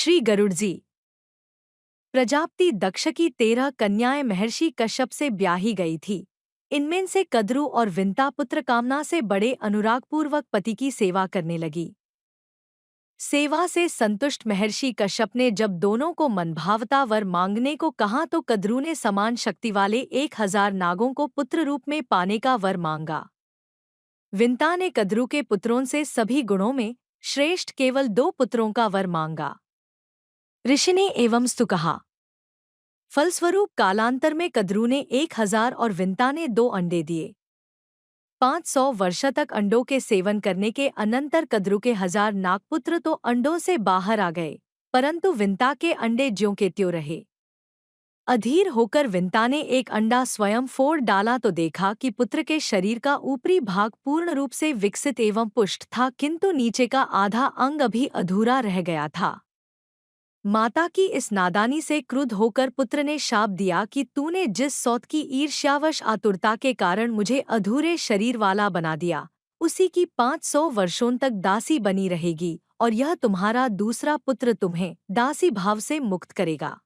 श्री गरुड़ जी। प्रजापति दक्ष की 13 कन्याएं महर्षि कश्यप से ब्याही गई थी। इनमें से कद्रु और विंता पुत्र कामना से बड़े अनुरागपूर्वक पति की सेवा करने लगी। सेवा से संतुष्ट महर्षि कश्यप ने जब दोनों को मनभावता वर मांगने को कहा तो कद्रु ने समान शक्ति वाले 1000 नागों को पुत्र रूप में पाने का वर मांगा। विंता ने कद्रु के पुत्रों से सभी गुणों में श्रेष्ठ केवल 2 पुत्रों का वर मांगा। ऋषि ने एवं स्तु कहा। फलस्वरूप कालांतर में कद्रु ने 1000 और विंता ने 2 अंडे दिए। 500 वर्ष तक अंडों के सेवन करने के अनंतर कद्रु के 1000 नागपुत्र तो अंडों से बाहर आ गए, परंतु विंता के अंडे ज्यों के त्यों रहे। अधीर होकर विंता ने एक अंडा स्वयं फोड़ डाला तो देखा कि पुत्र के शरीर का ऊपरी भाग पूर्ण रूप से विकसित एवं पुष्ट था, किंतु नीचे का आधा अंग अभी अधूरा रह गया था। माता की इस नादानी से क्रुद्ध होकर पुत्र ने शाप दिया कि तूने जिस सौत की ईर्ष्यावश आतुरता के कारण मुझे अधूरे शरीर वाला बना दिया, उसी की 500 वर्षों तक दासी बनी रहेगी, और यह तुम्हारा दूसरा पुत्र तुम्हें दासी भाव से मुक्त करेगा।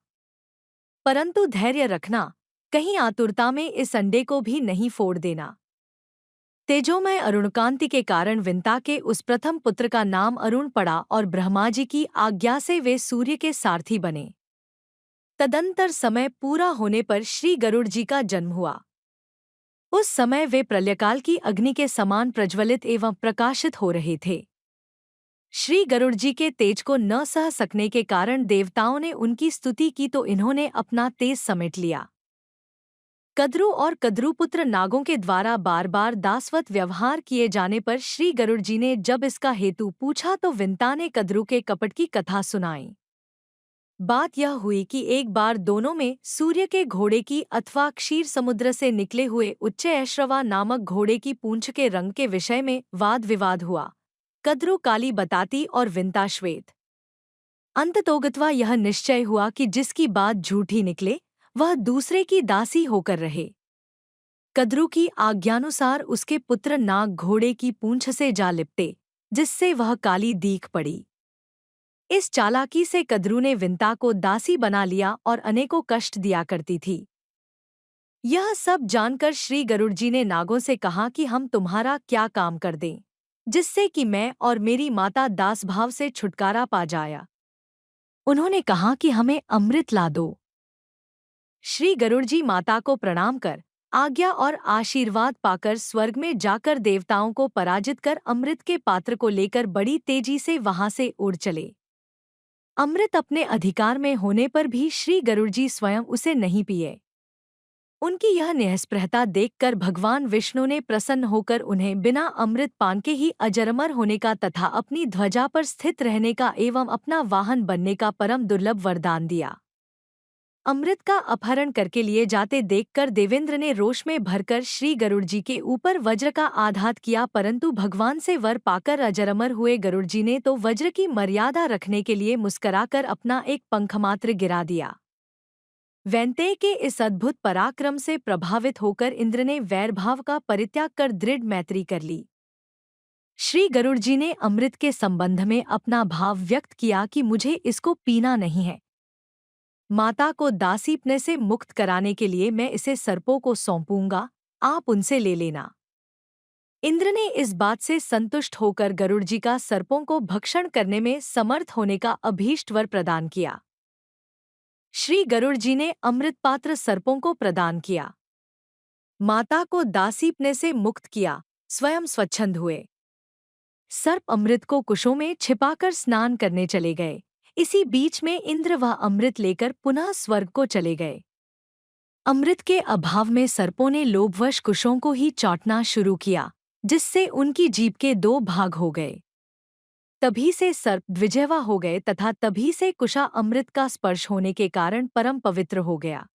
परंतु धैर्य रखना, कहीं आतुरता में इस अंडे को भी नहीं फोड़ देना। तेजोमय अरुणकांति के कारण विंता के उस प्रथम पुत्र का नाम अरुण पड़ा और ब्रह्मा जी की आज्ञा से वे सूर्य के सारथी बने। तदंतर समय पूरा होने पर श्री गरुड़ जी का जन्म हुआ। उस समय वे प्रलयकाल की अग्नि के समान प्रज्वलित एवं प्रकाशित हो रहे थे। श्री गरुड़ जी के तेज को न सह सकने के कारण देवताओं ने उनकी स्तुति की तो इन्होंने अपना तेज समेट लिया। कद्रु और कद्रुपुत्र नागों के द्वारा बार बार दासवत व्यवहार किए जाने पर श्री गरुड़ जी ने जब इसका हेतु पूछा तो विंता ने कद्रु के कपट की कथा सुनाई। बात यह हुई कि एक बार दोनों में सूर्य के घोड़े की अथवा क्षीर समुद्र से निकले हुए उच्चैश्रवा नामक घोड़े की पूंछ के रंग के विषय में वाद विवाद हुआ। कद्रु काली बताती और विंता श्वेत। अंततोगत्वा यह निश्चय हुआ कि जिसकी बात झूठी निकले वह दूसरे की दासी होकर रहे। कद्रु की आज्ञानुसार उसके पुत्र नाग घोड़े की पूंछ से जा लिपटे, जिससे वह काली दीख पड़ी। इस चालाकी से कद्रु ने विंता को दासी बना लिया और अनेकों कष्ट दिया करती थी। यह सब जानकर श्री गरुड़ जी ने नागों से कहा कि हम तुम्हारा क्या काम कर दें, जिससे कि मैं और मेरी माता दासभाव से छुटकारा पा जाया। उन्होंने कहा कि हमें अमृत ला दो। श्री गरुड़ जी माता को प्रणाम कर आज्ञा और आशीर्वाद पाकर स्वर्ग में जाकर देवताओं को पराजित कर अमृत के पात्र को लेकर बड़ी तेजी से वहां से उड़ चले। अमृत अपने अधिकार में होने पर भी श्री गरुड़ जी स्वयं उसे नहीं पिए। उनकी यह निःस्पृहता देखकर भगवान विष्णु ने प्रसन्न होकर उन्हें बिना अमृत पान के ही अजरमर होने का तथा अपनी ध्वजा पर स्थित रहने का एवं अपना वाहन बनने का परम दुर्लभ वरदान दिया। अमृत का अपहरण करके लिए जाते देखकर देवेंद्र ने रोष में भरकर श्री गरुड़ जी के ऊपर वज्र का आघात किया, परंतु भगवान से वर पाकर अजरमर हुए गरुड़ जी ने तो वज्र की मर्यादा रखने के लिए मुस्कराकर अपना एक पंखमात्र गिरा दिया। वैंतेय के इस अद्भुत पराक्रम से प्रभावित होकर इंद्र ने वैरभाव का परित्याग कर दृढ़ मैत्री कर ली। श्री गरुड़ जी ने अमृत के संबंध में अपना भाव व्यक्त किया कि मुझे इसको पीना नहीं है। माता को दासीपने से मुक्त कराने के लिए मैं इसे सर्पों को सौंपूंगा, आप उनसे ले लेना। इंद्र ने इस बात से संतुष्ट होकर गरुड़ जी का सर्पों को भक्षण करने में समर्थ होने का अभीष्ट वर प्रदान किया। श्री गरुड़ जी ने अमृत पात्र सर्पों को प्रदान किया, माता को दासीपने से मुक्त किया, स्वयं स्वच्छंद हुए। सर्प अमृत को कुशों में छिपाकर स्नान करने चले गए। इसी बीच में इंद्र वह अमृत लेकर पुनः स्वर्ग को चले गए। अमृत के अभाव में सर्पों ने लोभवश कुशों को ही चाटना शुरू किया, जिससे उनकी जीभ के 2 भाग हो गए। तभी से सर्प द्विजवा हो गए तथा तभी से कुशा अमृत का स्पर्श होने के कारण परम पवित्र हो गया।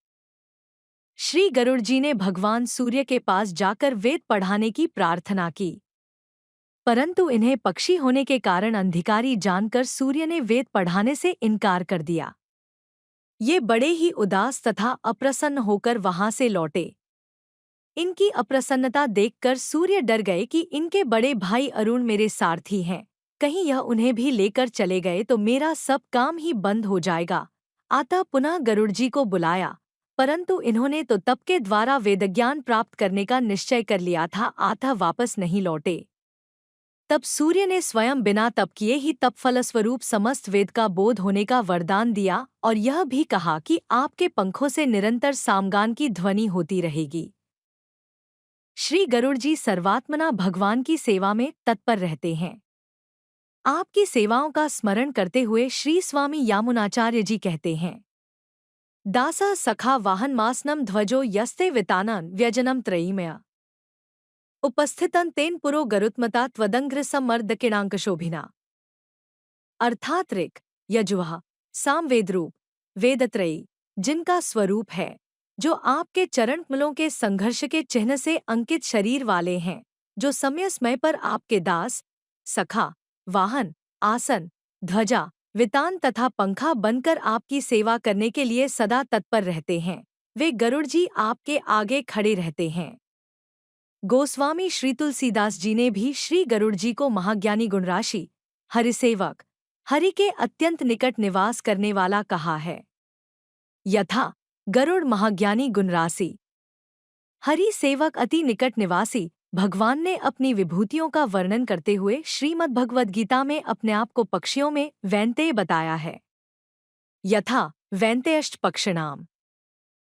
श्री गरुड़ जी ने भगवान सूर्य के पास जाकर वेद पढ़ाने की प्रार्थना की, परंतु इन्हें पक्षी होने के कारण अंधिकारी जानकर सूर्य ने वेद पढ़ाने से इनकार कर दिया। ये बड़े ही उदास तथा अप्रसन्न होकर वहां से लौटे। इनकी अप्रसन्नता देखकर सूर्य डर गए कि इनके बड़े भाई अरुण मेरे सारथी हैं, कहीं यह उन्हें भी लेकर चले गए तो मेरा सब काम ही बंद हो जाएगा। अतः पुनः गरुड़ जी को बुलाया, परंतु इन्होंने तो तप के द्वारा वेदज्ञान प्राप्त करने का निश्चय कर लिया था, अतः वापस नहीं लौटे। तब सूर्य ने स्वयं बिना तप किए ही तप फलस्वरूप समस्त वेद का बोध होने का वरदान दिया और यह भी कहा कि आपके पंखों से निरंतर सामगान की ध्वनि होती रहेगी। श्री गरुड़ जी सर्वात्मना भगवान की सेवा में तत्पर रहते हैं। आपकी सेवाओं का स्मरण करते हुए श्री स्वामी यामुनाचार्य जी कहते हैं, दासा सखा वाहन मासनम ध्वजो यस्ते वितानन व्यजनम त्रयीमय उपस्थितं तेन पुरो गरुत्मता त्वदंघ्र समर्दकिणांकशोभिना। अर्थात ऋक्, यजुः, सामवेदरूप वेदत्रयी जिनका स्वरूप है, जो आपके चरण कमलों के संघर्ष के चिन्ह से अंकित शरीर वाले हैं, जो समय समय पर आपके दास, सखा, वाहन, आसन, ध्वजा, वितान तथा पंखा बनकर आपकी सेवा करने के लिए सदा तत्पर रहते हैं, वे गरुड़ जी आपके आगे खड़े रहते हैं। गोस्वामी श्री तुलसीदास जी ने भी श्री गरुड़ जी को महाज्ञानी गुणराशि, हरिसेवक, हरि के अत्यंत निकट निवास करने वाला कहा है। यथा गरुड़ महाज्ञानी गुणराशि, हरि सेवक अति निकट निवासी, भगवान ने अपनी विभूतियों का वर्णन करते हुए श्रीमद् भगवद गीता में अपने आप को पक्षियों में वैन्तेय बताया है। यथा वैन्तेयश्च पक्षिणाम।